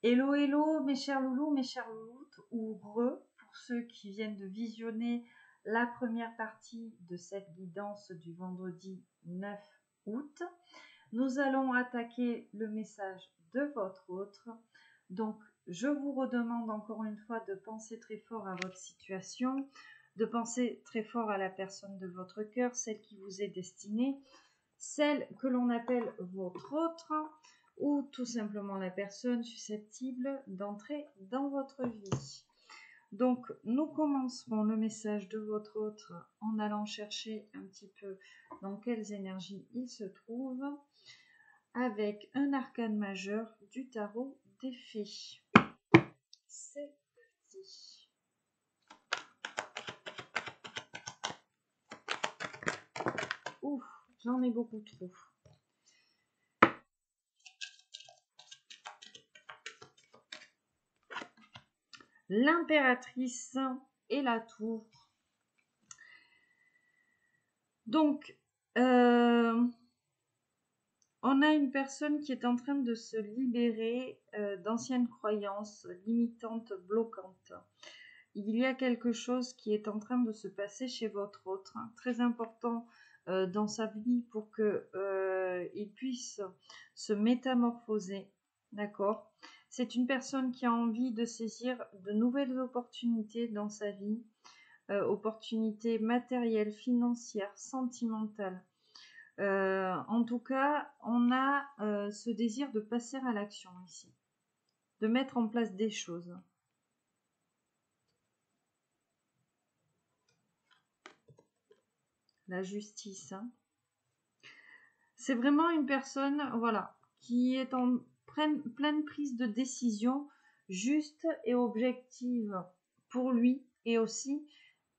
Hello, hello, mes chers loulous, mes chères louloutes, ou pour ceux qui viennent de visionner la première partie de cette guidance du vendredi 9 août. Nous allons attaquer le message de votre autre. Donc, je vous redemande encore une fois de penser très fort à votre situation, de penser très fort à la personne de votre cœur, celle qui vous est destinée, celle que l'on appelle votre autre, ou tout simplement la personne susceptible d'entrer dans votre vie. Donc, nous commencerons le message de votre autre en allant chercher un petit peu dans quelles énergies il se trouve, avec un arcane majeur du tarot des fées. C'est parti. Ouf, j'en ai beaucoup trop. L'impératrice et la tour. Donc, on a une personne qui est en train de se libérer d'anciennes croyances limitantes, bloquantes. Il y a quelque chose qui est en train de se passer chez votre autre, très important dans sa vie pour qu'il puisse se métamorphoser, d'accord ? C'est une personne qui a envie de saisir de nouvelles opportunités dans sa vie, opportunités matérielles, financières, sentimentales. En tout cas, on a ce désir de passer à l'action ici, de mettre en place des choses. La justice. C'est vraiment une personne, voilà, qui est en pleine prise de décision juste et objective pour lui et aussi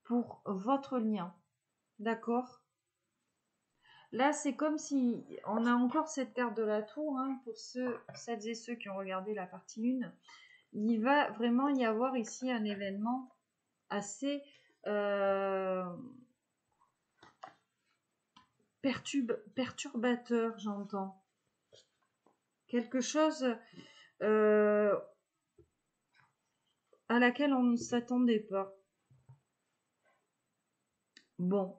pour votre lien. D'accord ? Là, c'est comme si on a encore cette carte de la tour, hein, pour celles et ceux qui ont regardé la partie 1. Il va vraiment y avoir ici un événement assez perturbateur, j'entends. Quelque chose à laquelle on ne s'attendait pas. Bon,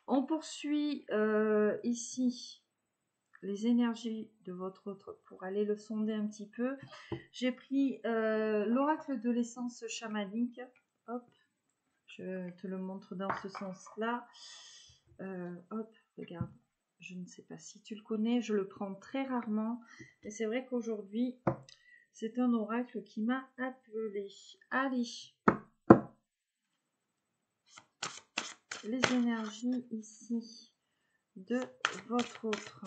on poursuit ici les énergies de votre autre pour aller le sonder un petit peu. J'ai pris l'oracle de l'essence chamanique. Hop, je te le montre dans ce sens-là. Hop, regarde. Je ne sais pas si tu le connais, je le prends très rarement. Et c'est vrai qu'aujourd'hui, c'est un oracle qui m'a appelé. Allez. Les énergies ici de votre autre.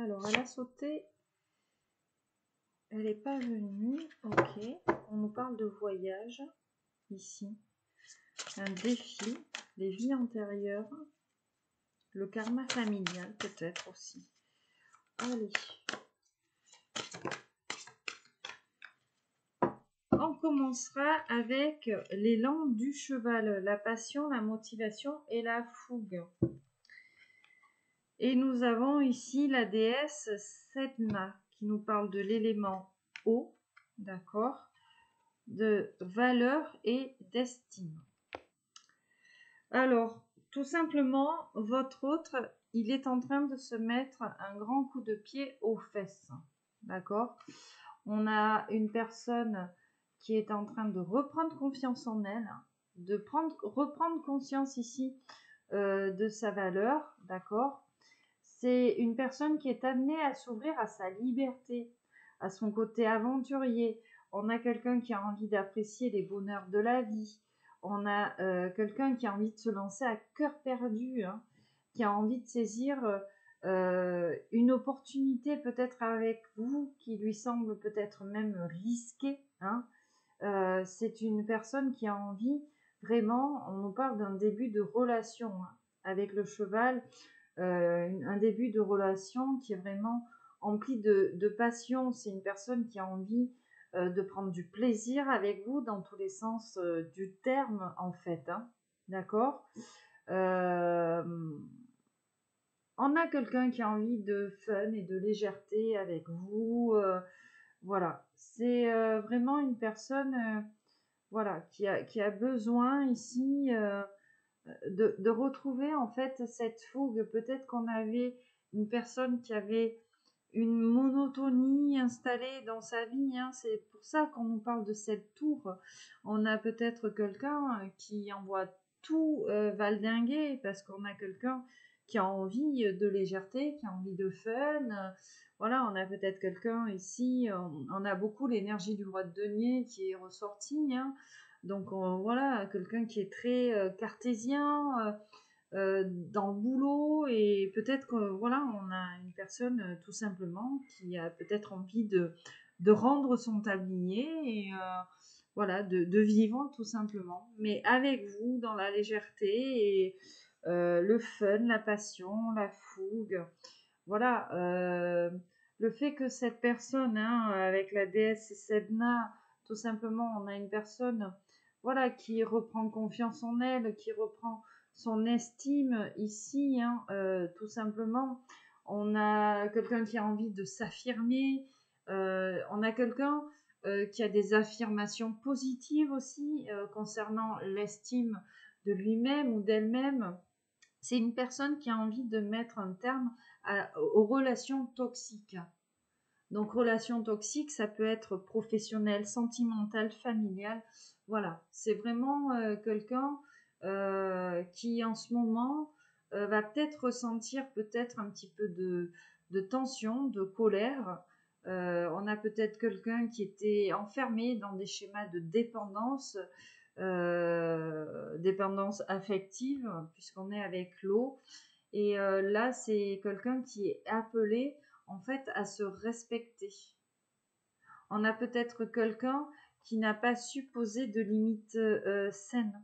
Alors, elle a sauté. Elle n'est pas venue. Ok. On nous parle de voyage ici. Un défi. Les vies antérieures. Le karma familial peut-être aussi. Allez. On commencera avec l'élan du cheval, la passion, la motivation et la fougue. Et nous avons ici la déesse Sedna qui nous parle de l'élément eau, d'accord, de valeur et d'estime. Alors, tout simplement, votre autre, il est en train de se mettre un grand coup de pied aux fesses, d'accord. On a une personne qui est en train de reprendre confiance en elle, de reprendre conscience ici de sa valeur, d'accord. C'est une personne qui est amenée à s'ouvrir à sa liberté, à son côté aventurier. On a quelqu'un qui a envie d'apprécier les bonheurs de la vie. On a quelqu'un qui a envie de se lancer à cœur perdu, hein, qui a envie de saisir une opportunité peut-être avec vous, qui lui semble peut-être même risquée, hein. C'est une personne qui a envie, vraiment, on nous parle d'un début de relation, hein, avec le cheval, un début de relation qui est vraiment empli de passion. C'est une personne qui a envie de prendre du plaisir avec vous dans tous les sens du terme, en fait. Hein. D'accord. On a quelqu'un qui a envie de fun et de légèreté avec vous. Voilà. C'est vraiment une personne voilà, qui a besoin ici de retrouver en fait cette fougue. Peut-être qu'on avait une personne qui avait une monotonie installée dans sa vie. Hein. C'est pour ça qu'on nous parle de cette tour. On a peut-être quelqu'un qui envoie tout valdinguer parce qu'on a quelqu'un qui a envie de légèreté, qui a envie de fun. Voilà, on a peut-être quelqu'un ici, on a beaucoup l'énergie du roi de denier qui est ressortie. Hein. Donc voilà, quelqu'un qui est très cartésien dans le boulot et peut-être que voilà, on a une personne tout simplement qui a peut-être envie de rendre son tablier et voilà, de vivre tout simplement. Mais avec vous, dans la légèreté et le fun, la passion, la fougue. Voilà, le fait que cette personne, hein, avec la déesse Sedna, tout simplement, on a une personne voilà, qui reprend confiance en elle, qui reprend son estime ici, hein, tout simplement. On a quelqu'un qui a envie de s'affirmer, on a quelqu'un qui a des affirmations positives aussi concernant l'estime de lui-même ou d'elle-même. C'est une personne qui a envie de mettre un terme aux relations toxiques. Donc, relations toxiques, ça peut être professionnel, sentimental, familial. Voilà, c'est vraiment quelqu'un qui, en ce moment, va peut-être ressentir peut-être un petit peu de tension, de colère. On a peut-être quelqu'un qui était enfermé dans des schémas de dépendance affective, puisqu'on est avec l'eau. Et là, c'est quelqu'un qui est appelé en fait à se respecter. On a peut-être quelqu'un qui n'a pas su poser de limites saines.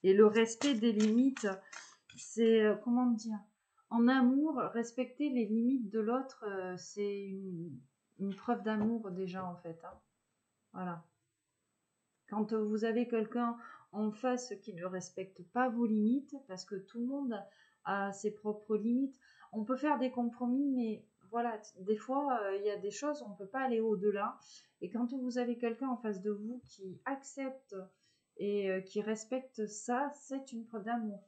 Et le respect des limites, c'est comment dire, en amour, respecter les limites de l'autre, c'est une preuve d'amour déjà en fait. Hein. Voilà. Quand vous avez quelqu'un en face qui ne respecte pas vos limites, parce que tout le monde a ses propres limites, on peut faire des compromis, mais voilà, des fois, il y a des choses, on ne peut pas aller au-delà. Et quand vous avez quelqu'un en face de vous qui accepte et qui respecte ça, c'est une preuve d'amour.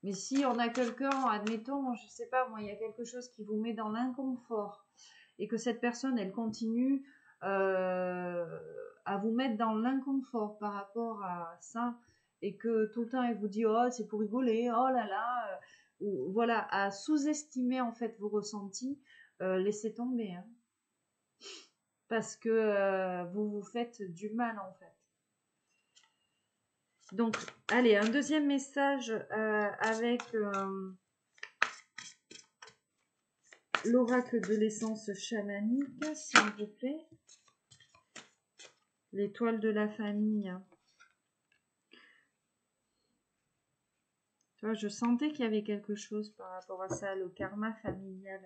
Mais si on a quelqu'un, admettons, je sais pas, moi, il y a quelque chose qui vous met dans l'inconfort et que cette personne, elle continue à vous mettre dans l'inconfort par rapport à ça et que tout le temps, elle vous dit, oh, c'est pour rigoler, oh là là, ou voilà, à sous-estimer en fait vos ressentis, laissez tomber, hein, parce que vous vous faites du mal en fait. Donc, allez, un deuxième message avec l'oracle de l'essence chamanique, s'il vous plaît. L'étoile de la famille. Tu vois, je sentais qu'il y avait quelque chose par rapport à ça, le karma familial.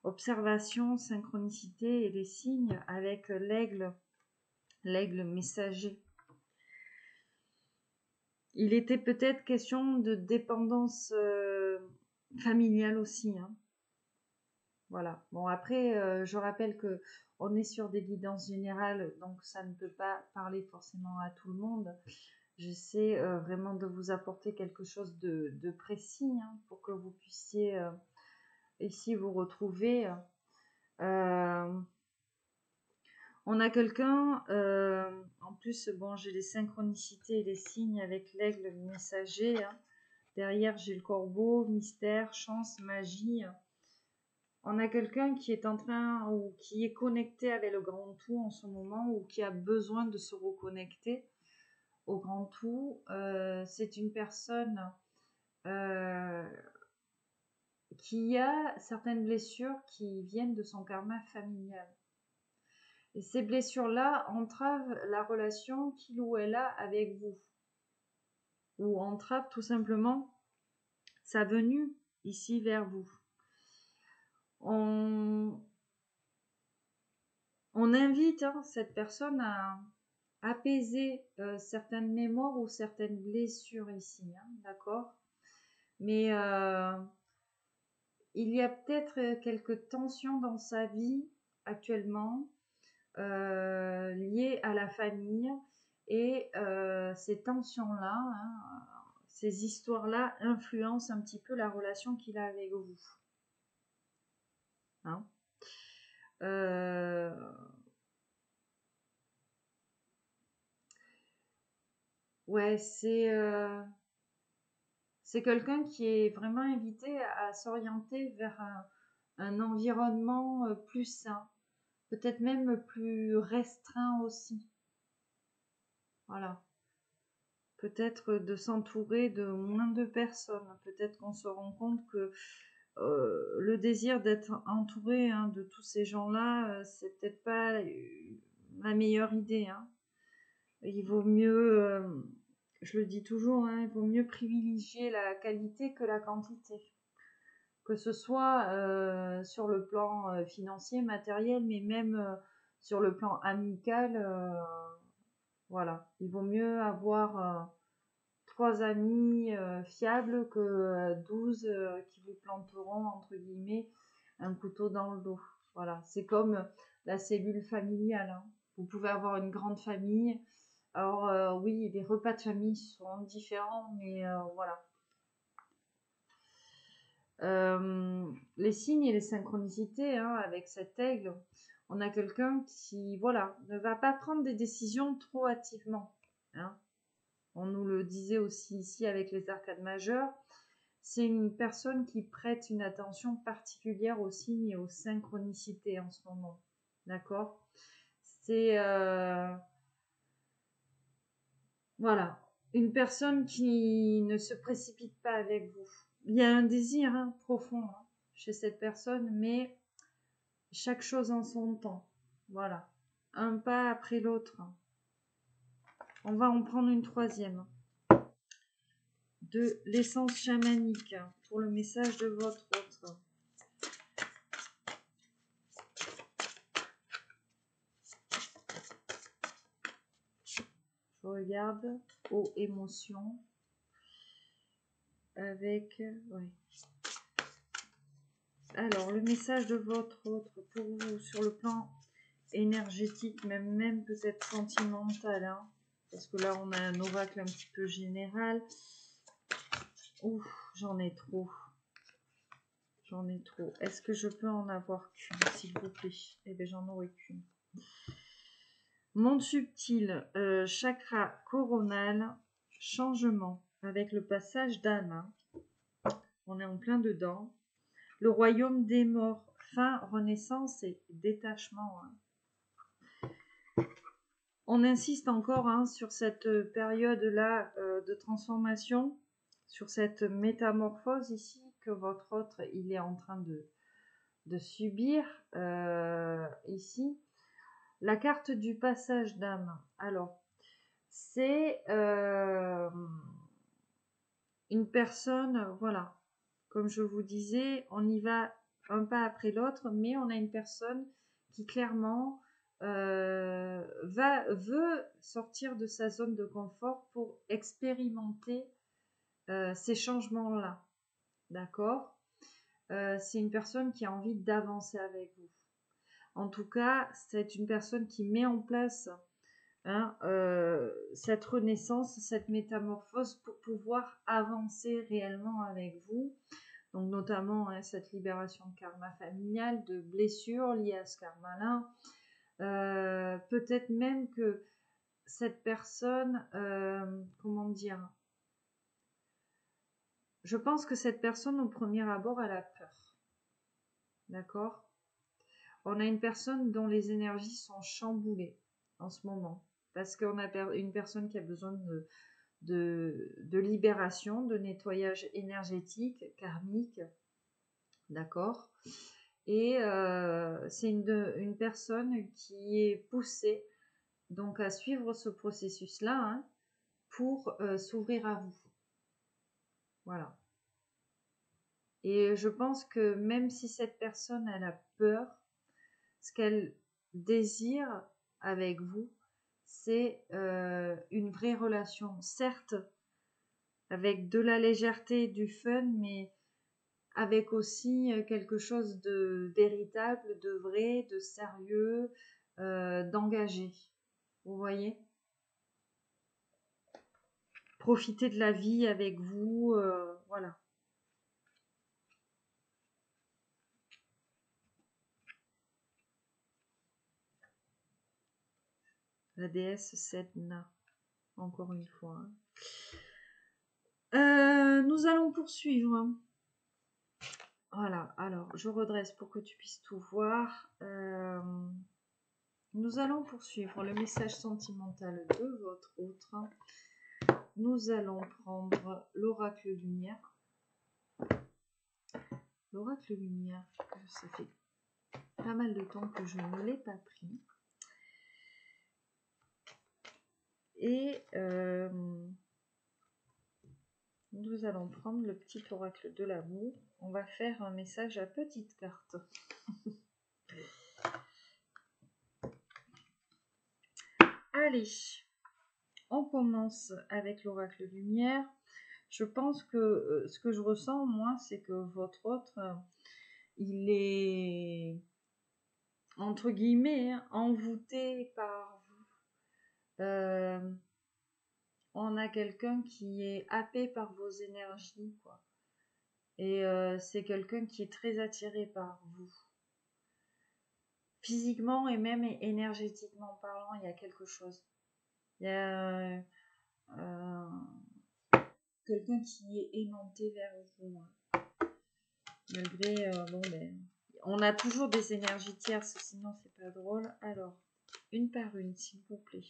Observation, synchronicité et les signes avec l'aigle messager. Il était peut-être question de dépendance familiale aussi. Hein. Voilà. Bon, après, je rappelle que on est sur des guidances générales, donc ça ne peut pas parler forcément à tout le monde. J'essaie vraiment de vous apporter quelque chose de précis hein, pour que vous puissiez ici vous retrouver. On a quelqu'un, en plus, bon, j'ai les synchronicités et les signes avec l'aigle messager. Hein. Derrière, j'ai le corbeau, mystère, chance, magie. On a quelqu'un qui est en train ou qui est connecté avec le grand tout en ce moment ou qui a besoin de se reconnecter au grand tout. C'est une personne qui a certaines blessures qui viennent de son karma familial. ces blessures-là entravent la relation qu'il ou elle a avec vous. Ou entravent tout simplement sa venue ici vers vous. On invite cette personne à apaiser certaines mémoires ou certaines blessures ici, d'accord? Mais il y a peut-être quelques tensions dans sa vie actuellement liées à la famille et ces tensions-là, ces histoires-là influencent un petit peu la relation qu'il a avec vous. Ouais, c'est quelqu'un qui est vraiment invité à s'orienter vers un environnement plus sain, peut-être même plus restreint aussi. Voilà. Peut-être de s'entourer de moins de personnes. Peut-être qu'on se rend compte que le désir d'être entouré de tous ces gens-là, c'est peut-être pas la meilleure idée. Il vaut mieux, je le dis toujours, il vaut mieux privilégier la qualité que la quantité. Que ce soit sur le plan financier, matériel, mais même sur le plan amical, voilà. Il vaut mieux avoir 3 amis fiables que 12 qui vous planteront, entre guillemets, un couteau dans le dos. Voilà, c'est comme la cellule familiale. Vous pouvez avoir une grande famille. Alors oui, les repas de famille sont différents, mais voilà. Les signes et les synchronicités avec cet aigle, on a quelqu'un qui, voilà, ne va pas prendre des décisions trop hâtivement. On nous le disait aussi ici avec les arcades majeures. C'est une personne qui prête une attention particulière aux signes et aux synchronicités en ce moment. D'accord ? C'est voilà, une personne qui ne se précipite pas avec vous. Il y a un désir profond chez cette personne, mais chaque chose en son temps. Voilà, un pas après l'autre. On va en prendre une troisième. De l'essence chamanique pour le message de votre autre. Je regarde aux émotions avec... Oui. Alors, le message de votre autre pour vous sur le plan énergétique, même peut-être sentimental, parce que là on a un oracle un petit peu général. Ouf, j'en ai trop. Est-ce que je peux en avoir qu'une, s'il vous plaît? Eh bien, j'en aurai qu'une. Monde subtil, chakra coronal, changement avec le passage d'âme. On est en plein dedans. Le royaume des morts, fin, renaissance et détachement. On insiste encore sur cette période-là de transformation, sur cette métamorphose ici que votre autre il est en train de subir ici. La carte du passage d'âme. Alors, c'est une personne, voilà, comme je vous disais, on y va un pas après l'autre, mais on a une personne qui clairement veut sortir de sa zone de confort pour expérimenter ces changements-là. D'accord ? C'est une personne qui a envie d'avancer avec vous. En tout cas, c'est une personne qui met en place cette renaissance, cette métamorphose pour pouvoir avancer réellement avec vous. Donc notamment cette libération de karma familial, de blessures liées à ce karma-là. Peut-être même que cette personne, comment dire, je pense que cette personne au premier abord elle a peur. D'accord ? On a une personne dont les énergies sont chamboulées en ce moment. Parce qu'on a une personne qui a besoin de libération, de nettoyage énergétique, karmique. D'accord ? Et c'est une personne qui est poussée donc à suivre ce processus-là, hein, pour s'ouvrir à vous. Voilà. Et je pense que même si cette personne, elle a peur, ce qu'elle désire avec vous, c'est une vraie relation. Certes, avec de la légèreté et du fun, mais avec aussi quelque chose de véritable, de vrai, de sérieux, d'engagé. Vous voyez? Profiter de la vie avec vous, voilà. La déesse Sedna, encore une fois. Nous allons poursuivre. Voilà, alors je redresse pour que tu puisses tout voir. Nous allons poursuivre le message sentimental de votre autre. Nous allons prendre l'oracle lumière. L'oracle lumière, ça fait pas mal de temps que je ne l'ai pas pris. Et nous allons prendre le petit oracle de l'amour. On va faire un message à petite carte. Allez, on commence avec l'oracle lumière. Je pense que ce que je ressens, moi, c'est que votre autre, il est, entre guillemets, hein, envoûté par vous. On a quelqu'un qui est happé par vos énergies, quoi. Et c'est quelqu'un qui est très attiré par vous. Physiquement et même énergétiquement parlant, il y a quelque chose. Il y a quelqu'un qui est aimanté vers vous. Hein. Malgré, bon, ben, on a toujours des énergies tierces, sinon c'est pas drôle. Alors, une par une, s'il vous plaît.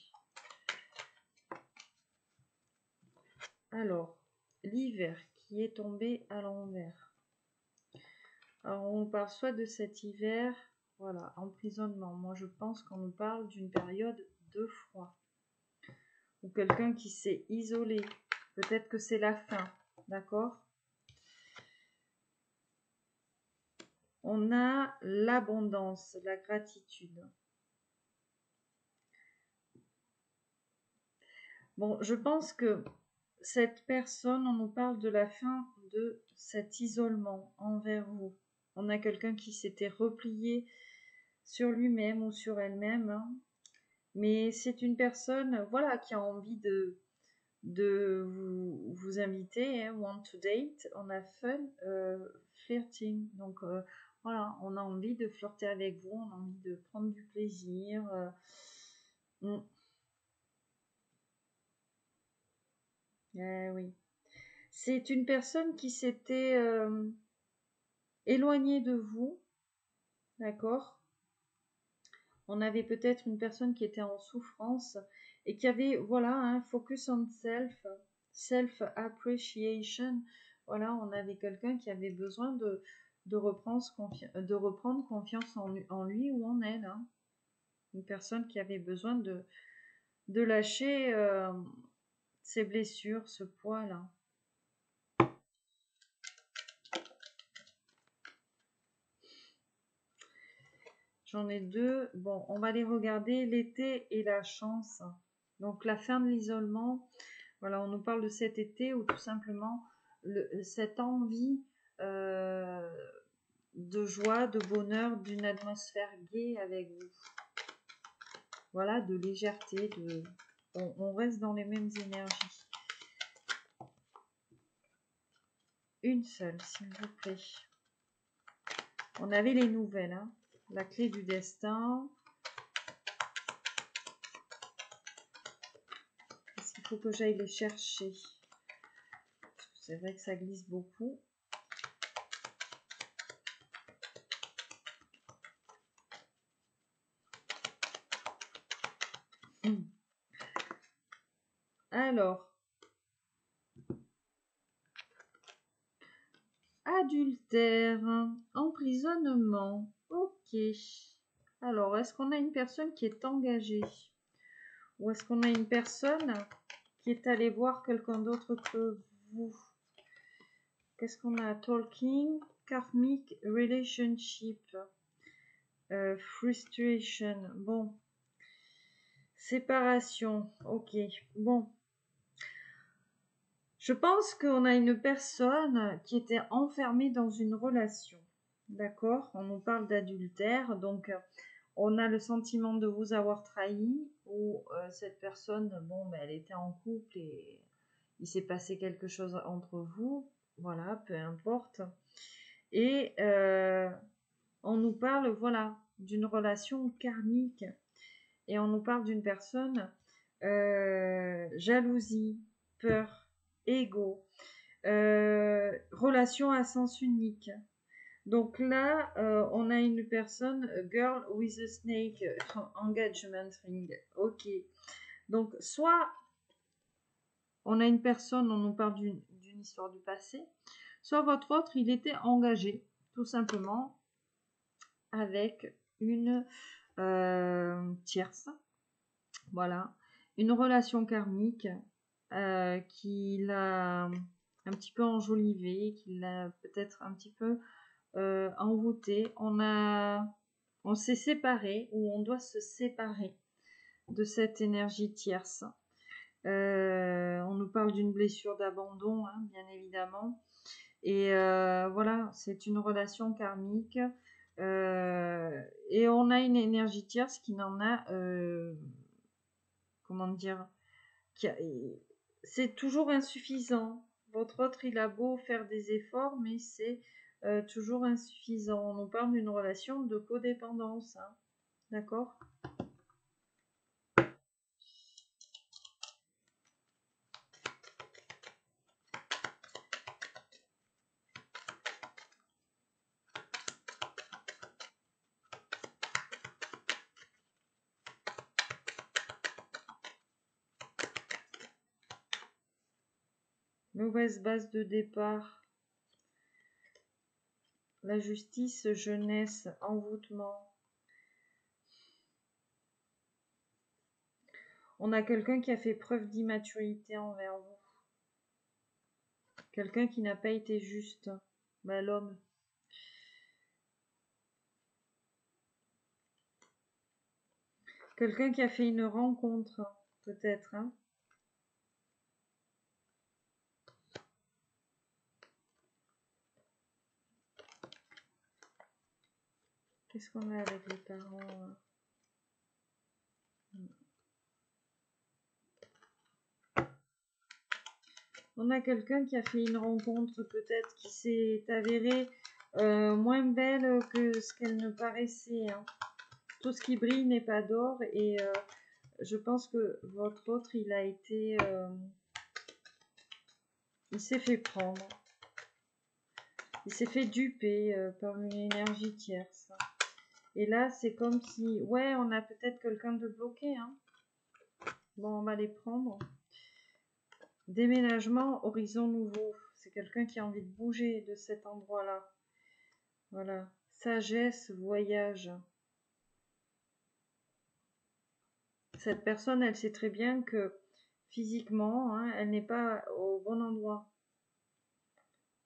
Alors, l'hiver qui est tombé à l'envers. Alors, on parle soit de cet hiver, voilà, emprisonnement. Moi, je pense qu'on nous parle d'une période de froid. Ou quelqu'un qui s'est isolé. Peut-être que c'est la fin, d'accord? On a l'abondance, la gratitude. Bon, je pense que cette personne, on nous parle de la fin de cet isolement envers vous. On a quelqu'un qui s'était replié sur lui-même ou sur elle-même, hein. Mais c'est une personne, voilà, qui a envie de vous inviter, hein, want to date, on a fun, flirting. Donc voilà, on a envie de flirter avec vous, on a envie de prendre du plaisir. Oui. C'est une personne qui s'était éloignée de vous, d'accord? On avait peut-être une personne qui était en souffrance et qui avait, voilà, un focus on self-appreciation. Voilà, on avait quelqu'un qui avait besoin de reprendre confiance en lui ou en elle. Hein. Une personne qui avait besoin de lâcher ses blessures, ce poids-là. J'en ai deux. Bon, on va les regarder. L'été et la chance. Donc, la fin de l'isolement. Voilà, on nous parle de cet été ou tout simplement cette envie de joie, de bonheur, d'une atmosphère gaie avec vous. Voilà, de légèreté. On reste dans les mêmes énergies. Une seule, s'il vous plaît. On avait les nouvelles, hein. La clé du destin. Est-ce qu'il faut que j'aille les chercher? C'est vrai que ça glisse beaucoup. Adultère, emprisonnement. Ok. Alors, est-ce qu'on a une personne qui est engagée? Ou est-ce qu'on a une personne qui est allée voir quelqu'un d'autre que vous? Qu'est-ce qu'on a? Talking, karmic relationship, frustration. Bon. Séparation. Ok. Bon. Je pense qu'on a une personne qui était enfermée dans une relation. D'accord? On nous parle d'adultère. Donc, on a le sentiment de vous avoir trahi. Ou cette personne, bon, ben, elle était en couple et il s'est passé quelque chose entre vous. Voilà, peu importe. Et on nous parle, voilà, d'une relation karmique. Et on nous parle d'une personne, jalousie, peur, ego, relation à sens unique. Donc là, on a une personne, girl with a snake, engagement ring. Ok. Donc soit on a une personne, on nous parle d'une histoire du passé, soit votre autre, il était engagé, tout simplement, avec une tierce. Voilà. Une relation karmique qui l'a un petit peu enjolivé, qui l'a peut-être un petit peu envoûté. On s'est séparé ou on doit se séparer de cette énergie tierce. On nous parle d'une blessure d'abandon, hein, bien évidemment. Et voilà, c'est une relation karmique. Et on a une énergie tierce qui n'en a, comment dire, c'est toujours insuffisant. Votre autre, il a beau faire des efforts, mais c'est toujours insuffisant. On nous parle d'une relation de codépendance. Hein. D'accord ? Mauvaise base de départ. La justice, jeunesse, envoûtement. On a quelqu'un qui a fait preuve d'immaturité envers vous. Quelqu'un qui n'a pas été juste. Ben, l'homme. Quelqu'un qui a fait une rencontre, peut-être. Hein. Qu'est-ce qu'on a avec les parents? On a quelqu'un qui a fait une rencontre peut-être qui s'est avérée moins belle que ce qu'elle ne paraissait. Hein. Tout ce qui brille n'est pas d'or et je pense que votre autre, il a été... il s'est fait prendre. Il s'est fait duper par une énergie tierce. Et là, c'est comme si... Ouais, on a peut-être quelqu'un de bloqué. Hein. Bon, on va les prendre. Déménagement, horizon nouveau. C'est quelqu'un qui a envie de bouger de cet endroit-là. Voilà. Sagesse, voyage. Cette personne, elle sait très bien que physiquement, hein, elle n'est pas au bon endroit.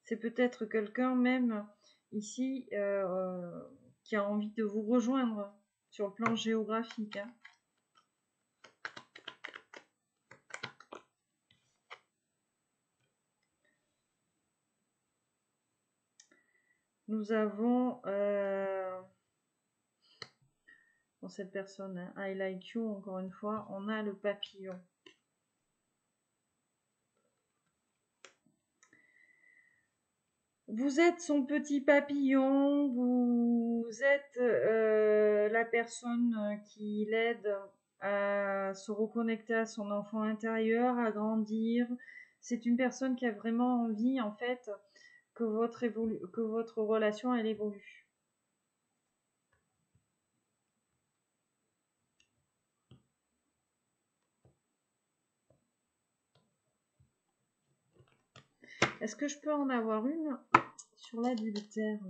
C'est peut-être quelqu'un même ici qui a envie de vous rejoindre sur le plan géographique. Hein. Nous avons dans cette personne, hein, I like you, encore une fois, on a le papillon. Vous êtes son petit papillon, vous êtes la personne qui l'aide à se reconnecter à son enfant intérieur, à grandir. C'est une personne qui a vraiment envie, en fait, que votre relation, elle évolue. Est-ce que je peux en avoir une sur l'adultère.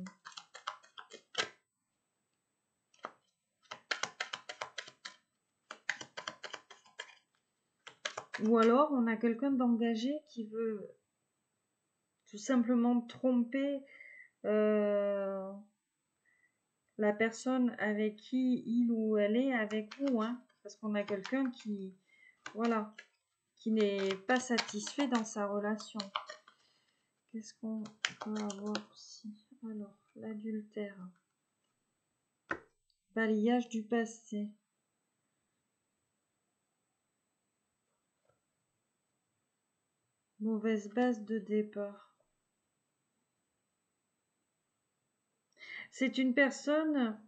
Ou alors, on a quelqu'un d'engagé qui veut tout simplement tromper la personne avec qui il ou elle est avec vous, hein, parce qu'on a quelqu'un qui, voilà, qui n'est pas satisfait dans sa relation. Qu'est-ce qu'on peut avoir aussi? Alors, l'adultère. Balayage du passé. Mauvaise base de départ. C'est une personne,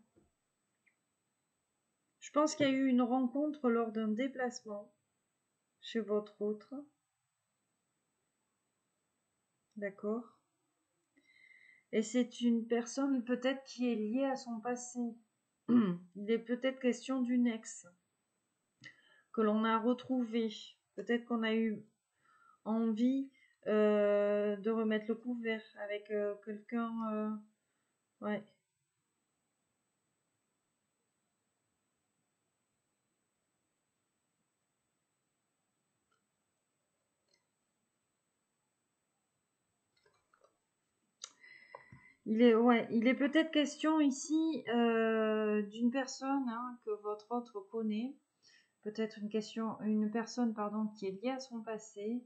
je pense qu'il y a eu une rencontre lors d'un déplacement chez votre autre. D'accord. Et c'est une personne peut-être qui est liée à son passé. Il est peut-être question d'une ex que l'on a retrouvée. Peut-être qu'on a eu envie de remettre le couvert avec quelqu'un. Ouais. Il est peut-être question ici d'une personne, hein, que votre autre connaît. Peut-être une personne, pardon, qui est liée à son passé.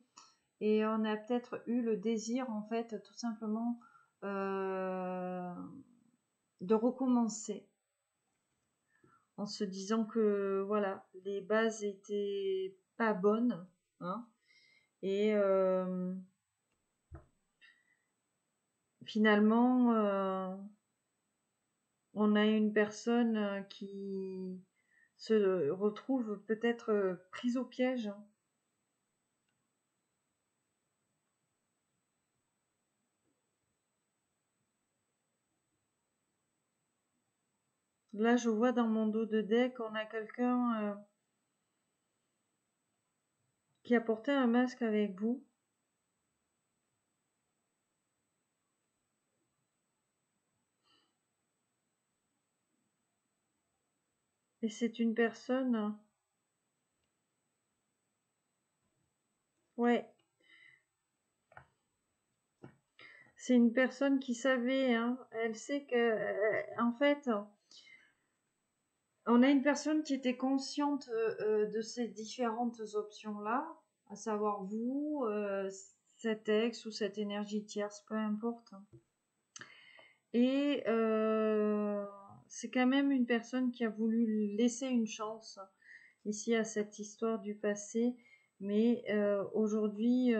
Et on a peut-être eu le désir, en fait, tout simplement de recommencer. En se disant que, voilà, les bases étaient pas bonnes, hein. Et finalement, on a une personne qui se retrouve peut-être prise au piège. Là, je vois dans mon dos de deck, on a quelqu'un qui a porté un masque avec vous. Et c'est une personne... Ouais. C'est une personne qui savait, hein. Elle sait que... en fait, on a une personne qui était consciente de ces différentes options-là, à savoir vous, cet ex ou cette énergie tierce, peu importe. Et c'est quand même une personne qui a voulu laisser une chance ici à cette histoire du passé, mais aujourd'hui,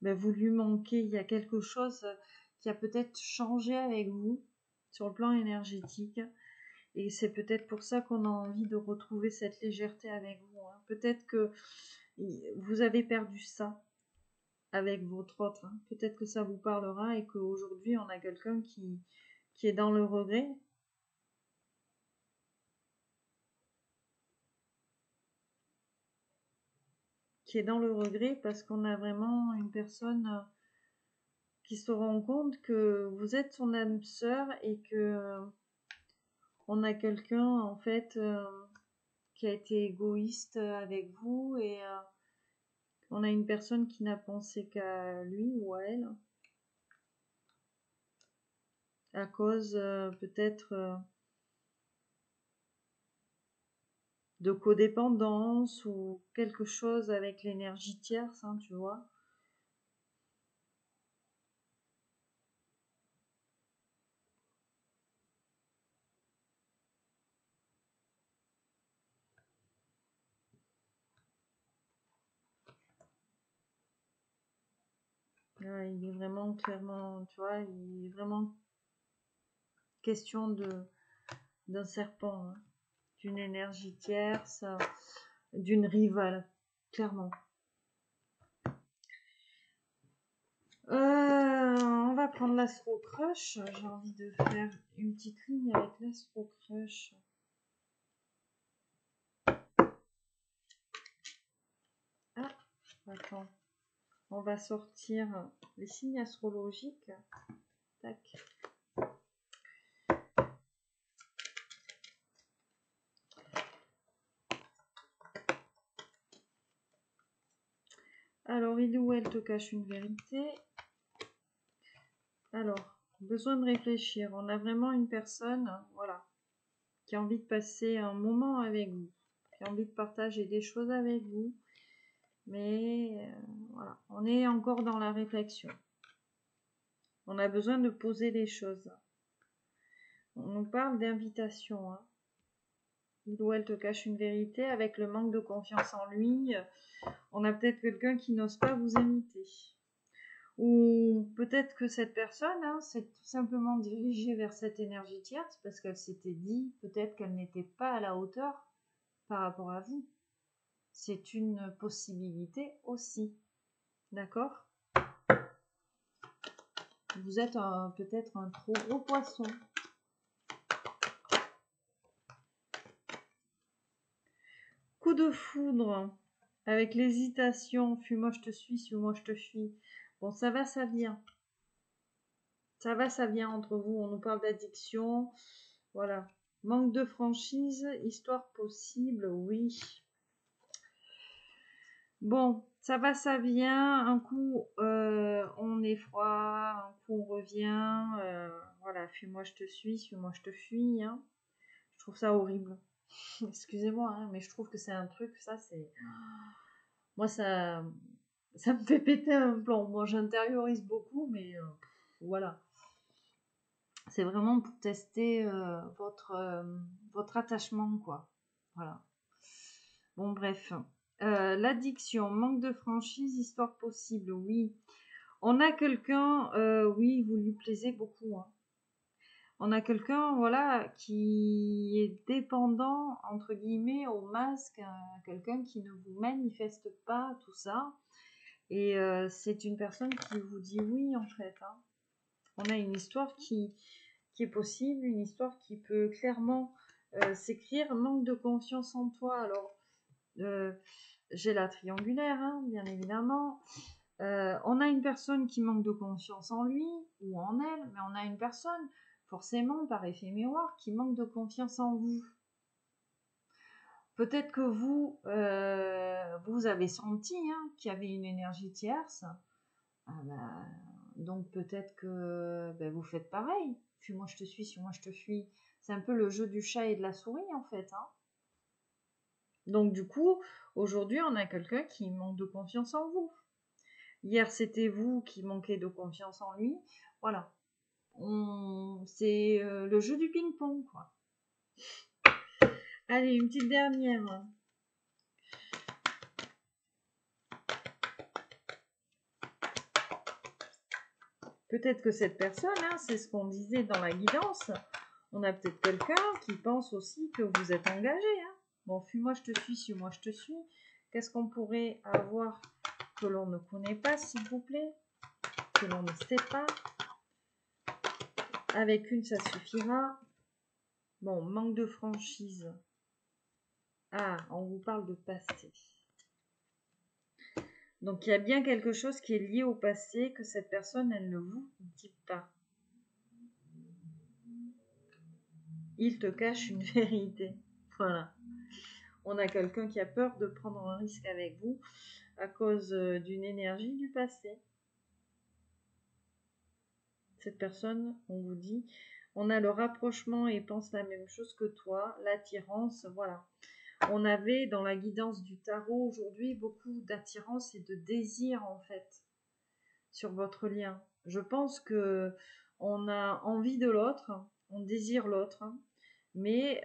ben, vous lui manquez. Il y a quelque chose qui a peut-être changé avec vous sur le plan énergétique, et c'est peut-être pour ça qu'on a envie de retrouver cette légèreté avec vous, hein. Peut-être que vous avez perdu ça avec votre autre, hein. Peut-être que ça vous parlera et qu'aujourd'hui on a quelqu'un qui est dans le regret. Qui est dans le regret parce qu'on a vraiment une personne qui se rend compte que vous êtes son âme sœur et que on a quelqu'un en fait qui a été égoïste avec vous, et on a une personne qui n'a pensé qu'à lui ou à elle à cause peut-être de codépendance ou quelque chose avec l'énergie tierce, hein, tu vois. Ouais, il est vraiment clairement, tu vois, il est vraiment question d'un serpent, hein, d'une énergie tierce, d'une rivale, clairement. On va prendre l'Astro Crush. J'ai envie de faire une petite ligne avec l'Astro Crush. Ah, attends. On va sortir les signes astrologiques. Tac. Alors, il ou elle te cache une vérité. Alors, besoin de réfléchir. On a vraiment une personne, voilà, qui a envie de passer un moment avec vous, qui a envie de partager des choses avec vous. Mais voilà, on est encore dans la réflexion. On a besoin de poser les choses. On nous parle d'invitation. Hein. Il ou elle te cache une vérité avec le manque de confiance en lui. On a peut-être quelqu'un qui n'ose pas vous inviter. Ou peut-être que cette personne s'est tout simplement dirigée vers cette énergie tierce parce qu'elle s'était dit peut-être qu'elle n'était pas à la hauteur par rapport à vous. C'est une possibilité aussi. D'accord ? Vous êtes peut-être un trop gros poisson. Coup de foudre avec l'hésitation. Fuis-moi, je te suis, suis-moi, je te fuis. Bon, ça va, ça vient. Ça va, ça vient entre vous. On nous parle d'addiction. Voilà. Manque de franchise. Histoire possible, oui. Bon, ça va, ça vient. Un coup, on est froid. Un coup, on revient. Voilà, fuis-moi, je te suis. Suis-moi, je te fuis. Hein. Je trouve ça horrible. Excusez-moi, hein, mais je trouve que c'est un truc, ça, c'est... Moi, ça me fait péter un plomb. Moi, j'intériorise beaucoup, mais voilà. C'est vraiment pour tester votre attachement, quoi. Voilà. Bon, bref. L'addiction, manque de franchise, histoire possible, oui. On a quelqu'un, oui, vous lui plaisez beaucoup. Hein. On a quelqu'un, voilà, qui est dépendant, entre guillemets, au masque, quelqu'un qui ne vous manifeste pas tout ça. Et c'est une personne qui vous dit oui, en fait. Hein. On a une histoire qui est possible, une histoire qui peut clairement s'écrire. Manque de confiance en toi. Alors, j'ai la triangulaire, hein, bien évidemment. On a une personne qui manque de confiance en lui ou en elle, mais on a une personne, forcément, par effet miroir, qui manque de confiance en vous. Peut-être que vous avez senti qu'il y avait une énergie tierce. Donc peut-être que vous faites pareil. Fuis-moi, je te suis, suis-moi, je te fuis. C'est un peu le jeu du chat et de la souris, en fait. Hein. Donc du coup, aujourd'hui, on a quelqu'un qui manque de confiance en vous. Hier, c'était vous qui manquez de confiance en lui. Voilà. C'est le jeu du ping-pong, quoi. Allez, une petite dernière. Peut-être que cette personne, c'est ce qu'on disait dans la guidance, on a peut-être quelqu'un qui pense aussi que vous êtes engagé. Hein. Bon, fuis-moi, je te suis, suis-moi, je te suis. Qu'est-ce qu'on pourrait avoir que l'on ne connaît pas, s'il vous plaît? Que l'on ne sait pas. Avec une, ça suffira. Bon, manque de franchise. Ah, on vous parle de passé. Donc, il y a bien quelque chose qui est lié au passé que cette personne, elle ne vous dit pas. Il te cache une vérité. Voilà. On a quelqu'un qui a peur de prendre un risque avec vous à cause d'une énergie du passé. Cette personne, on vous dit, on a le rapprochement et pense la même chose que toi, l'attirance, voilà. On avait dans la guidance du tarot aujourd'hui beaucoup d'attirance et de désir en fait sur votre lien. Je pense que on a envie de l'autre, on désire l'autre, mais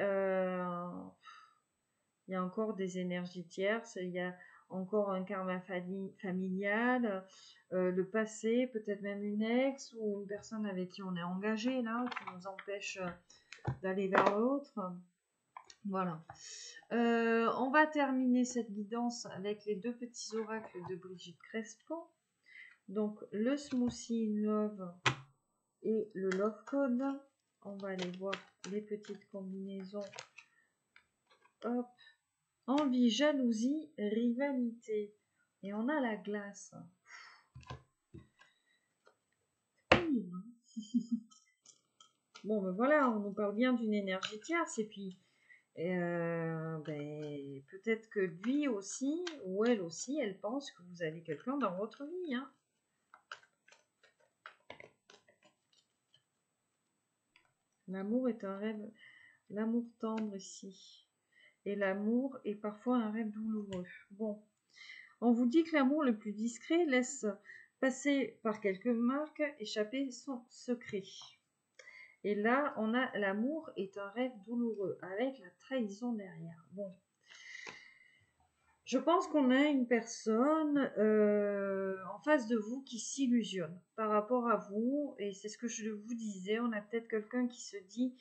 il y a encore des énergies tierces, il y a encore un karma familial, le passé, peut-être même une ex ou une personne avec qui on est engagé là, qui nous empêche d'aller vers l'autre. Voilà. On va terminer cette guidance avec les deux petits oracles de Brigitte Crespo. Donc le Smoothie Love et le Love Code. On va aller voir les petites combinaisons. Hop. Envie, jalousie, rivalité. Et on a la glace. Bon, ben voilà, on nous parle bien d'une énergie tierce, et puis peut-être que lui aussi, ou elle aussi, elle pense que vous avez quelqu'un dans votre vie, hein. L'amour est un rêve, l'amour tendre ici. Et l'amour est parfois un rêve douloureux. Bon, on vous dit que l'amour le plus discret laisse passer par quelques marques, échapper son secret. Et là, on a l'amour est un rêve douloureux, avec la trahison derrière. Bon, je pense qu'on a une personne en face de vous qui s'illusionne par rapport à vous, et c'est ce que je vous disais, on a peut-être quelqu'un qui se dit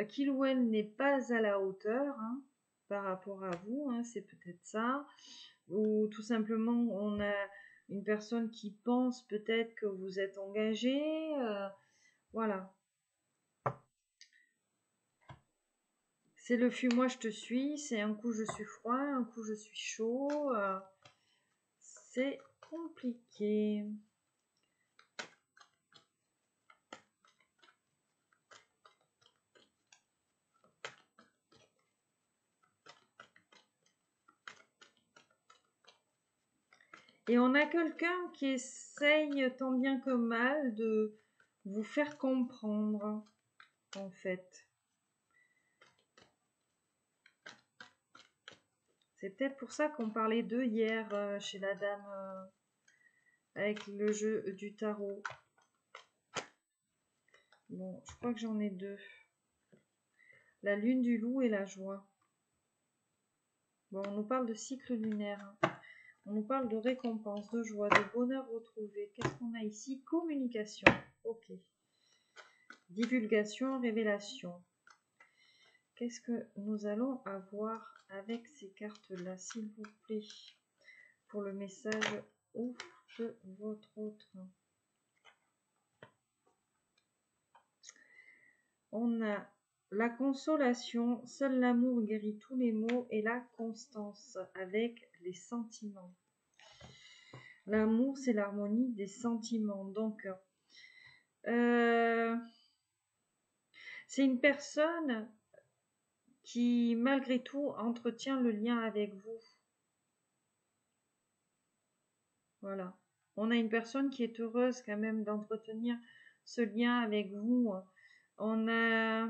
qu'il ou elle n'est pas à la hauteur, hein, par rapport à vous, hein, c'est peut-être ça, ou tout simplement on a une personne qui pense peut-être que vous êtes engagé, voilà. C'est le fuis-moi je te suis, c'est un coup je suis froid, un coup je suis chaud, c'est compliqué. Et on a quelqu'un qui essaye tant bien que mal de vous faire comprendre, en fait. C'est peut-être pour ça qu'on parlait d'eux hier chez la dame avec le jeu du tarot. Bon, je crois que j'en ai deux. La lune du loup et la joie. Bon, on nous parle de cycle lunaire. On nous parle de récompense, de joie, de bonheur retrouvé. Qu'est-ce qu'on a ici? Communication. Ok. Divulgation, révélation. Qu'est-ce que nous allons avoir avec ces cartes-là, s'il vous plaît, pour le message ou de votre autre? On a la consolation, seul l'amour guérit tous les maux, et la constance avec les sentiments. L'amour, c'est l'harmonie des sentiments. Donc, c'est une personne qui, malgré tout, entretient le lien avec vous. Voilà. On a une personne qui est heureuse quand même d'entretenir ce lien avec vous. On a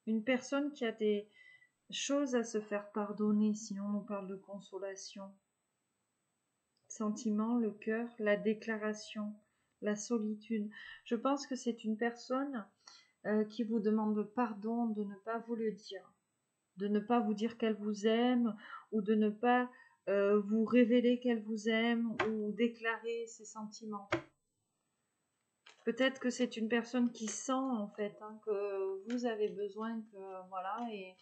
une personne qui a des choses à se faire pardonner, si on nous parle de consolation. Sentiment, le cœur, la déclaration, la solitude. Je pense que c'est une personne qui vous demande pardon de ne pas vous le dire, de ne pas vous dire qu'elle vous aime, ou de ne pas vous révéler qu'elle vous aime, ou déclarer ses sentiments. Peut-être que c'est une personne qui sent en fait que vous avez besoin, que voilà, et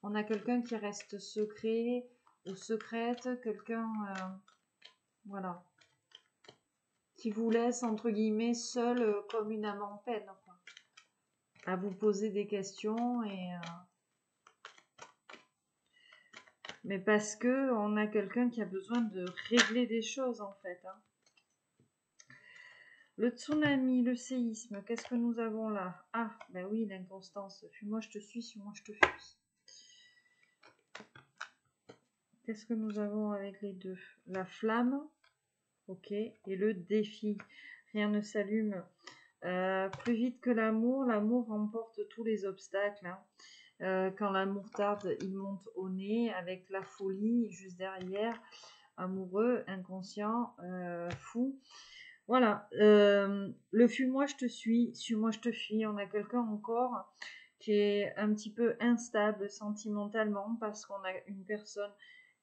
on a quelqu'un qui reste secret ou secrète, quelqu'un voilà, qui vous laisse entre guillemets seul comme une âme en peine, quoi, à vous poser des questions, et mais parce que on a quelqu'un qui a besoin de régler des choses en fait, hein. Le tsunami, le séisme, qu'est-ce que nous avons là? Ah, ben oui, l'inconstance. Fuis-moi, je te suis, suis-moi, je te fuis. Qu'est-ce que nous avons avec les deux? La flamme, ok, et le défi. Rien ne s'allume plus vite que l'amour. L'amour remporte tous les obstacles, hein. Quand l'amour tarde, il monte au nez avec la folie juste derrière. Amoureux, inconscient, fou. Voilà, le fuis-moi, je te suis-moi, je te fuis. On a quelqu'un encore qui est un petit peu instable sentimentalement parce qu'on a une personne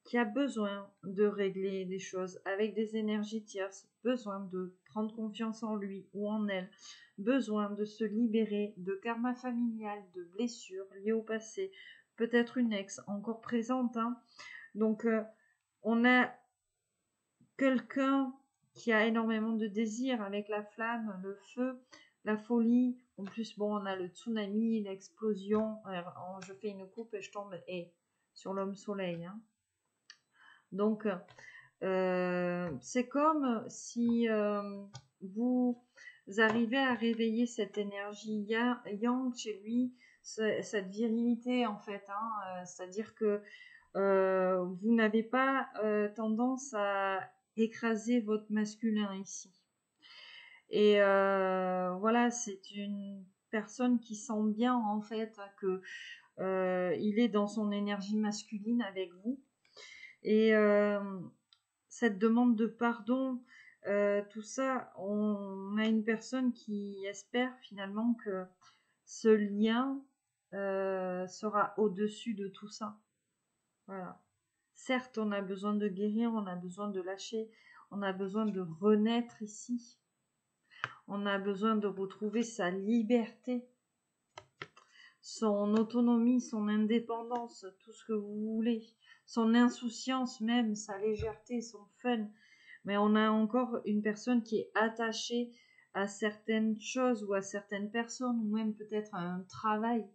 qui a besoin de régler des choses avec des énergies tierces, besoin de prendre confiance en lui ou en elle, besoin de se libérer de karma familial, de blessures liées au passé, peut-être une ex encore présente, hein. Donc, on a quelqu'un qui a énormément de désir avec la flamme, le feu, la folie. En plus, bon, on a le tsunami, l'explosion. Je fais une coupe et je tombe sur l'homme soleil, hein. Donc, c'est comme si vous arrivez à réveiller cette énergie yang chez lui, cette virilité en fait. Hein, c'est-à-dire que vous n'avez pas tendance à écraser votre masculin ici. Et voilà, c'est une personne qui sent bien en fait que il est dans son énergie masculine avec vous. Et cette demande de pardon, tout ça, on a une personne qui espère finalement que ce lien sera au-dessus de tout ça. Voilà. Certes, on a besoin de guérir, on a besoin de lâcher, on a besoin de renaître ici. On a besoin de retrouver sa liberté, son autonomie, son indépendance, tout ce que vous voulez, son insouciance même, sa légèreté, son fun. Mais on a encore une personne qui est attachée à certaines choses ou à certaines personnes ou même peut-être à un travail.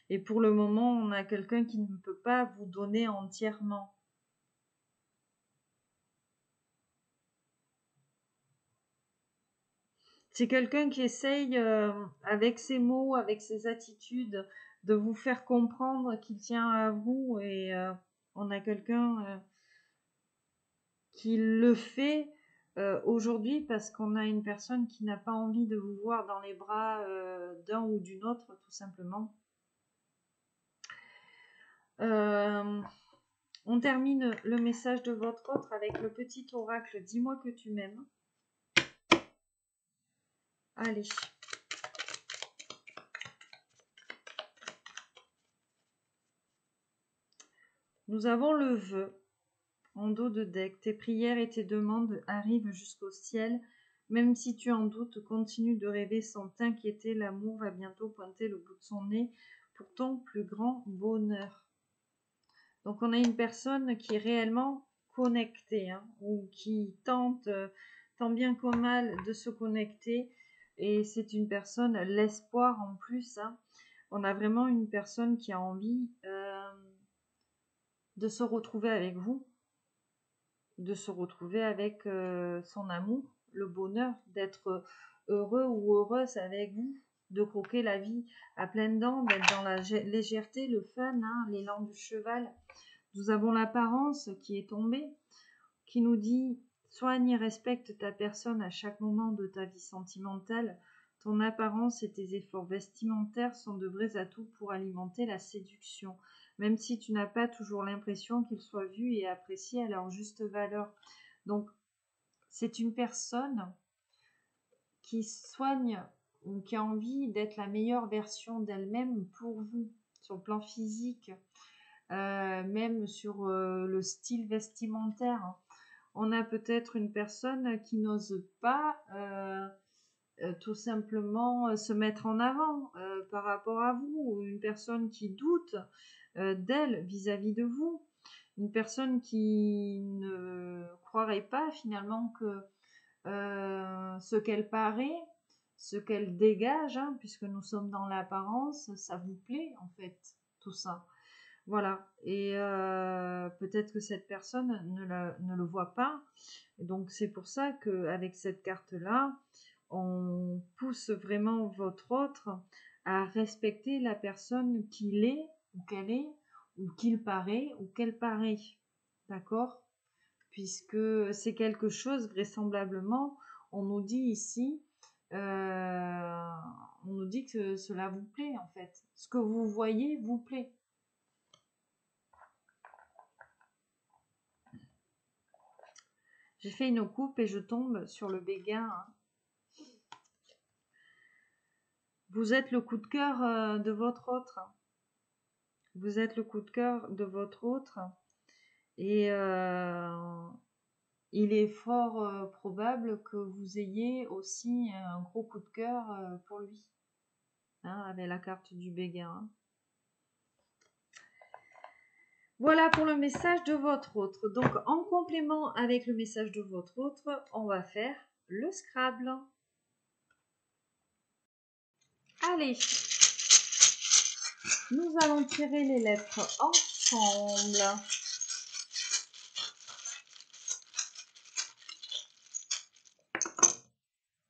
Et pour le moment, on a quelqu'un qui ne peut pas vous donner entièrement. C'est quelqu'un qui essaye, avec ses mots, avec ses attitudes, de vous faire comprendre qu'il tient à vous. Et on a quelqu'un qui le fait aujourd'hui parce qu'on a une personne qui n'a pas envie de vous voir dans les bras d'un ou d'une autre, tout simplement. On termine le message de votre autre avec le petit oracle « Dis-moi que tu m'aimes ». Allez. Nous avons le vœu en dos de deck. Tes prières et tes demandes arrivent jusqu'au ciel. Même si tu en doutes, continue de rêver sans t'inquiéter. L'amour va bientôt pointer le bout de son nez pour ton plus grand bonheur. Donc on a une personne qui est réellement connectée, hein, ou qui tente tant bien qu'au mal de se connecter. Et c'est une personne, l'espoir en plus. Hein. On a vraiment une personne qui a envie de se retrouver avec vous, de se retrouver avec son amour, le bonheur, d'être heureux ou heureuse avec vous, de croquer la vie à pleines dents, d'être dans la légèreté, le fun, hein, l'élan du cheval. Nous avons l'apparence qui est tombée, qui nous dit « Soigne et respecte ta personne à chaque moment de ta vie sentimentale. Ton apparence et tes efforts vestimentaires sont de vrais atouts pour alimenter la séduction, même si tu n'as pas toujours l'impression qu'ils soient vus et appréciés à leur juste valeur. » Donc, c'est une personne qui soigne ou qui a envie d'être la meilleure version d'elle-même pour vous, sur le plan physique, même sur le style vestimentaire. On a peut-être une personne qui n'ose pas tout simplement se mettre en avant par rapport à vous, ou une personne qui doute d'elle vis-à-vis de vous, une personne qui ne croirait pas finalement que ce qu'elle paraît, ce qu'elle dégage, hein, puisque nous sommes dans l'apparence, ça vous plaît en fait, tout ça. Voilà, et peut-être que cette personne ne le voit pas. Donc c'est pour ça qu'avec cette carte-là, on pousse vraiment votre autre à respecter la personne qu'il est, ou qu'elle est, ou qu'il paraît, ou qu'elle paraît. D'accord ? Puisque c'est quelque chose, vraisemblablement, on nous dit ici, on nous dit que cela vous plaît en fait. Ce que vous voyez vous plaît. J'ai fait une coupe et je tombe sur le béguin. Hein. Vous êtes le coup de cœur de votre autre. Vous êtes le coup de cœur de votre autre. Et il est fort probable que vous ayez aussi un gros coup de cœur pour lui. Hein, avec la carte du béguin. Hein. Voilà pour le message de votre autre. Donc, en complément avec le message de votre autre, on va faire le Scrabble. Allez, nous allons tirer les lettres ensemble.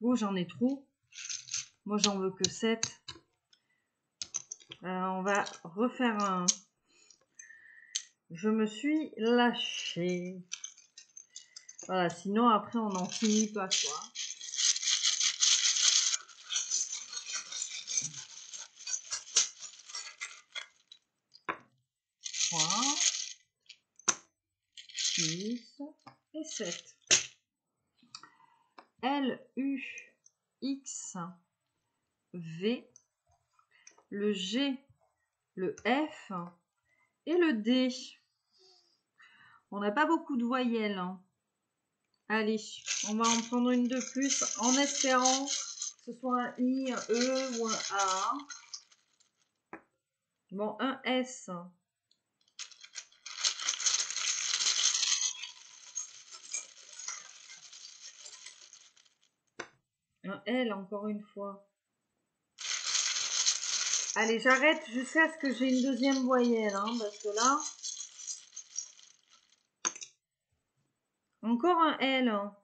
Oh, j'en ai trop. Moi, j'en veux que 7. On va refaire un... Je me suis lâchée. Voilà, sinon après on n'en finit pas quoi. Trois, 6 et 7. L, U, X, V, le G, le F et le D. On n'a pas beaucoup de voyelles. Hein. Allez, on va en prendre une de plus en espérant que ce soit un I, un E ou un A. Bon, un S. Un L encore une fois. Allez, j'arrête jusqu'à ce que j'ai une deuxième voyelle, hein, parce que là... Encore un L. Hein.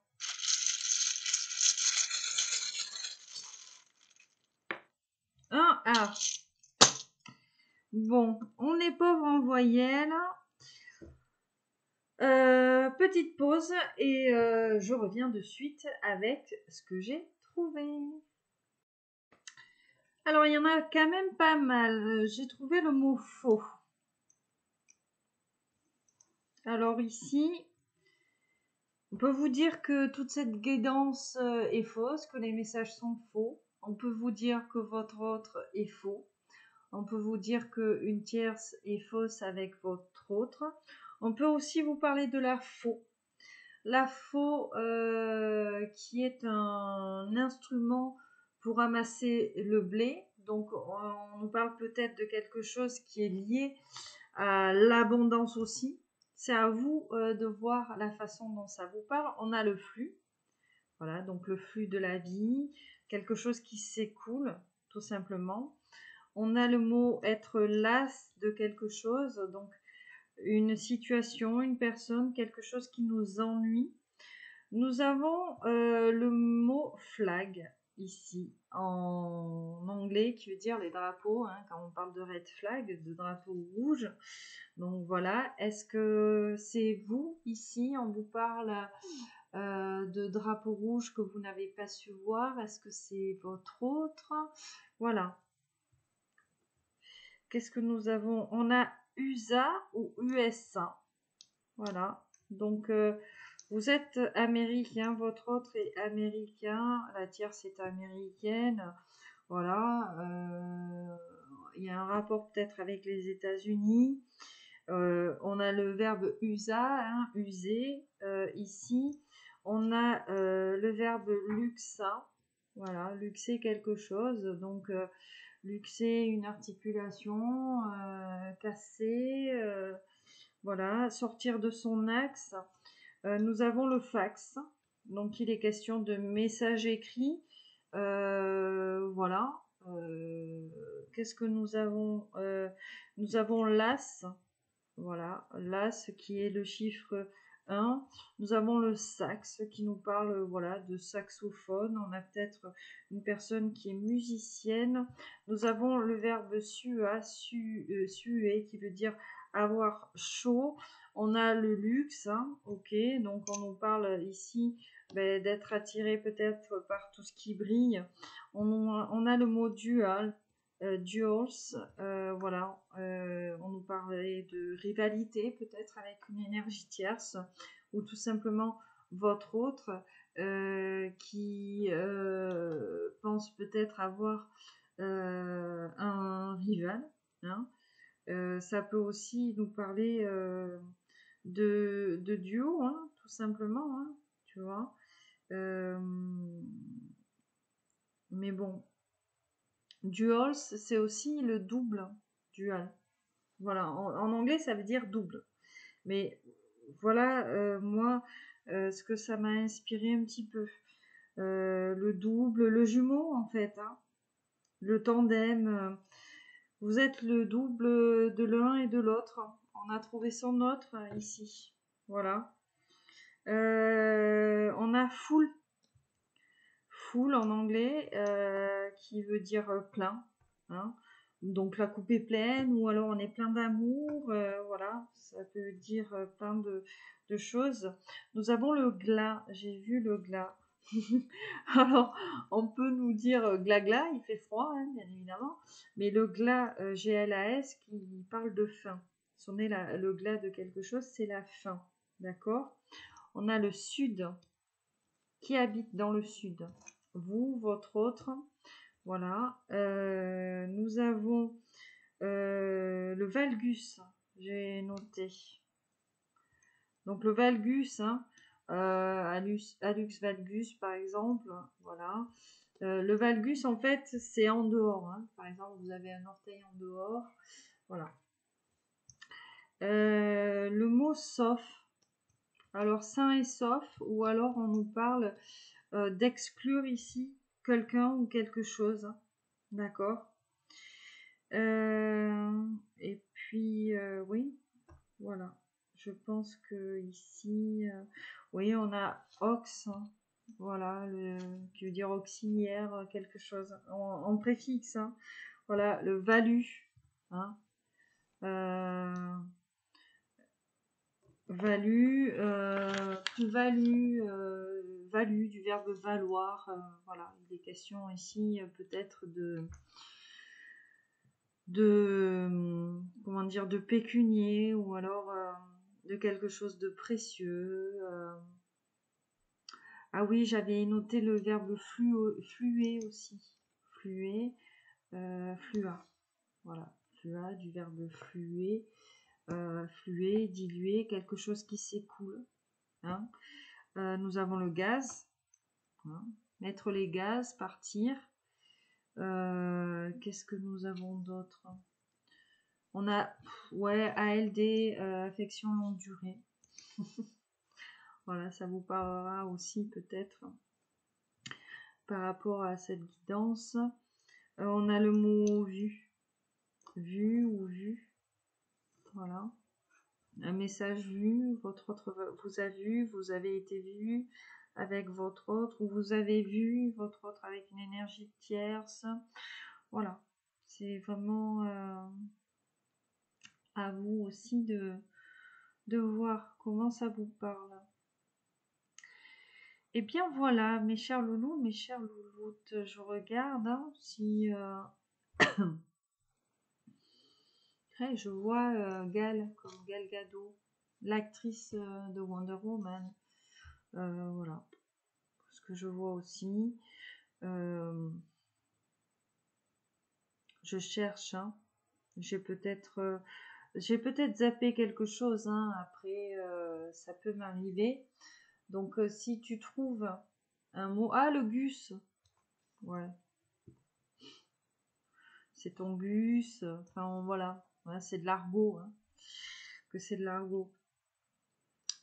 Un A. Bon, on est pauvre en voyelles. Petite pause et je reviens de suite avec ce que j'ai trouvé. Alors, il y en a quand même pas mal. J'ai trouvé le mot faux. Alors ici, on peut vous dire que toute cette guidance est fausse, que les messages sont faux. On peut vous dire que votre autre est faux. On peut vous dire qu'une tierce est fausse avec votre autre. On peut aussi vous parler de la faux. La faux qui est un instrument pour ramasser le blé. Donc on nous parle peut-être de quelque chose qui est lié à l'abondance aussi. C'est à vous de voir la façon dont ça vous parle. On a le flux. Voilà, donc le flux de la vie. Quelque chose qui s'écoule, tout simplement. On a le mot être las de quelque chose. Donc une situation, une personne, quelque chose qui nous ennuie. Nous avons le mot flag ici en anglais qui veut dire les drapeaux, hein, quand on parle de red flag, de drapeau rouge. Donc voilà, est-ce que c'est vous ici, on vous parle de drapeau rouge que vous n'avez pas su voir? Est-ce que c'est votre autre? Voilà. Qu'est-ce que nous avons? On a USA ou USA. Voilà. Donc, vous êtes américain, votre autre est américain, la tierce est américaine. Voilà. Il y a un rapport peut-être avec les États-Unis. On a le verbe usa, hein, user, ici. On a le verbe luxa. Voilà, luxer quelque chose. Donc, luxer une articulation, casser, voilà, sortir de son axe. Nous avons le fax, donc il est question de message écrit. Voilà. Qu'est-ce que nous avons? Nous avons l'as, voilà, l'as qui est le chiffre 1. Nous avons le sax qui nous parle voilà, de saxophone. On a peut-être une personne qui est musicienne. Nous avons le verbe suer qui veut dire avoir chaud. On a le luxe, hein, ok, donc on nous parle ici d'être attiré peut-être par tout ce qui brille. On a le mot dual, duals, voilà, on nous parlait de rivalité peut-être avec une énergie tierce ou tout simplement votre autre qui pense peut-être avoir un rival, hein. Ça peut aussi nous parler de duo, hein, tout simplement, hein, tu vois. Mais bon, duals, c'est aussi le double, dual. Voilà, en anglais, ça veut dire double. Mais voilà, moi, ce que ça m'a inspiré un petit peu. Le double, le jumeau, en fait, hein, le tandem. Vous êtes le double de l'un et de l'autre. On a trouvé son autre ici. Voilà. On a full. full en anglais, qui veut dire plein. Hein. Donc la coupe est pleine, ou alors on est plein d'amour. Voilà, ça peut dire plein de choses. Nous avons le glas. J'ai vu le glas. Alors, on peut nous dire glas, il fait froid, hein, bien évidemment. Mais le glas, G-L-A-S, qui parle de faim. Si on est le glas de quelque chose, c'est la faim. D'accord? On a le sud. Qui habite dans le sud? Vous, votre autre. Voilà. Nous avons le valgus. J'ai noté. Donc le valgus, hein, Hallux valgus par exemple. Voilà. Le valgus, en fait, c'est en dehors. Hein. Par exemple, vous avez un orteil en dehors. Voilà. Le mot sauf. Alors, sain et sauf, ou alors on nous parle d'exclure ici quelqu'un ou quelque chose. D'accord. Et puis, oui, voilà. Je pense que ici, oui, on a ox. Hein. Voilà, qui veut dire auxiliaire, quelque chose en préfixe. Hein. Voilà, le valu. Hein. Valu, plus-value, value, du verbe valoir. Voilà, il est question ici peut-être comment dire, de pécunier, ou alors de quelque chose de précieux. Ah oui, j'avais noté le verbe fluer aussi. Fluer, flua. Voilà, flua, du verbe fluer. Fluer, diluer, quelque chose qui s'écoule. Hein. Nous avons le gaz. Hein. Mettre les gaz, partir. Qu'est-ce que nous avons d'autre? On a, ouais, ALD, affection longue durée. Voilà, ça vous parlera aussi peut-être par rapport à cette guidance. On a le mot vu. Vu ou vu. Voilà. Un message vu, votre autre vous a vu, vous avez été vu avec votre autre, ou vous avez vu votre autre avec une énergie tierce. Voilà. C'est vraiment à vous aussi de voir comment ça vous parle. Et bien voilà, mes chers loulous, mes chères louloutes, je regarde hein, si je vois Gal, comme Gal Gadot, l'actrice de Wonder Woman. Voilà, ce que je vois aussi. Je cherche, hein. J'ai peut-être zappé quelque chose, hein. Après ça peut m'arriver. Donc si tu trouves un mot, ah le gus, ouais, c'est ton gus, enfin voilà, ouais, c'est de l'argot, hein. Que c'est de l'argot.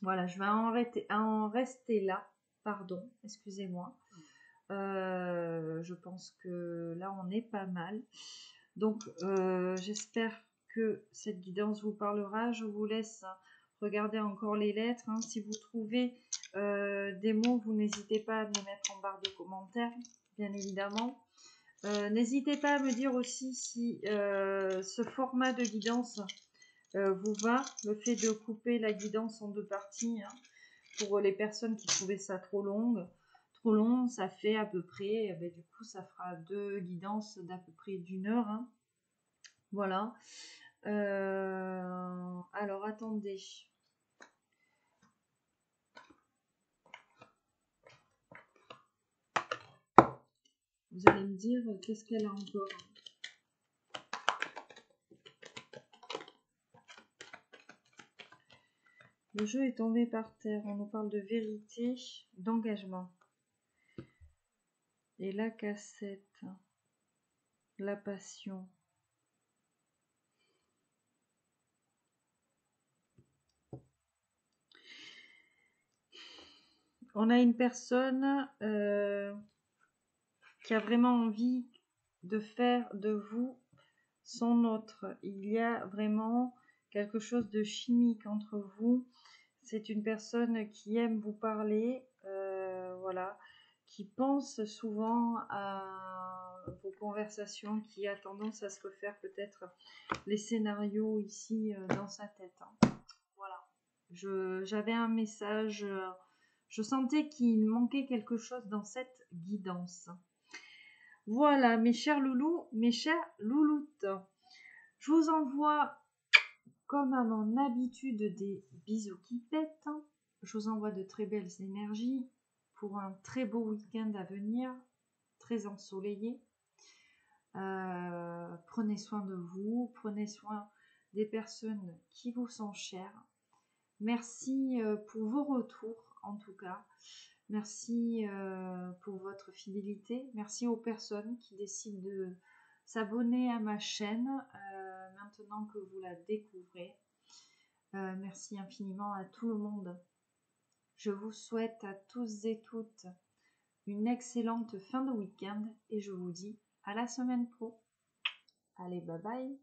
Voilà, je vais en rester là, pardon, excusez-moi. Je pense que là on est pas mal. Donc j'espère que cette guidance vous parlera. Je vous laisse regarder encore les lettres. Hein. Si vous trouvez des mots, vous n'hésitez pas à me les mettre en barre de commentaires, bien évidemment. N'hésitez pas à me dire aussi si ce format de guidance vous va, le fait de couper la guidance en deux parties, hein, pour les personnes qui trouvaient ça trop long, ça fait à peu près, du coup ça fera deux guidances d'à peu près d'1 heure. Hein. Voilà. Alors attendez. Vous allez me dire qu'est-ce qu'elle a encore. Le jeu est tombé par terre. On nous parle de vérité, d'engagement. Et la cassette, la passion. On a une personne qui a vraiment envie de faire de vous son autre. Il y a vraiment quelque chose de chimique entre vous. C'est une personne qui aime vous parler, voilà, qui pense souvent à vos conversations, qui a tendance à se refaire peut-être les scénarios ici dans sa tête. Voilà. J'avais un message, je sentais qu'il manquait quelque chose dans cette guidance. Voilà, mes chers loulous, mes chers louloutes. Je vous envoie, comme à mon habitude, des bisous qui pètent. Je vous envoie de très belles énergies pour un très beau week-end à venir, très ensoleillé. Prenez soin de vous, prenez soin des personnes qui vous sont chères. Merci pour vos retours, en tout cas. Merci pour votre fidélité. Merci aux personnes qui décident de s'abonner à ma chaîne maintenant que vous la découvrez. Merci infiniment à tout le monde. Je vous souhaite à tous et toutes une excellente fin de week-end et je vous dis à la semaine pro. Allez, bye bye.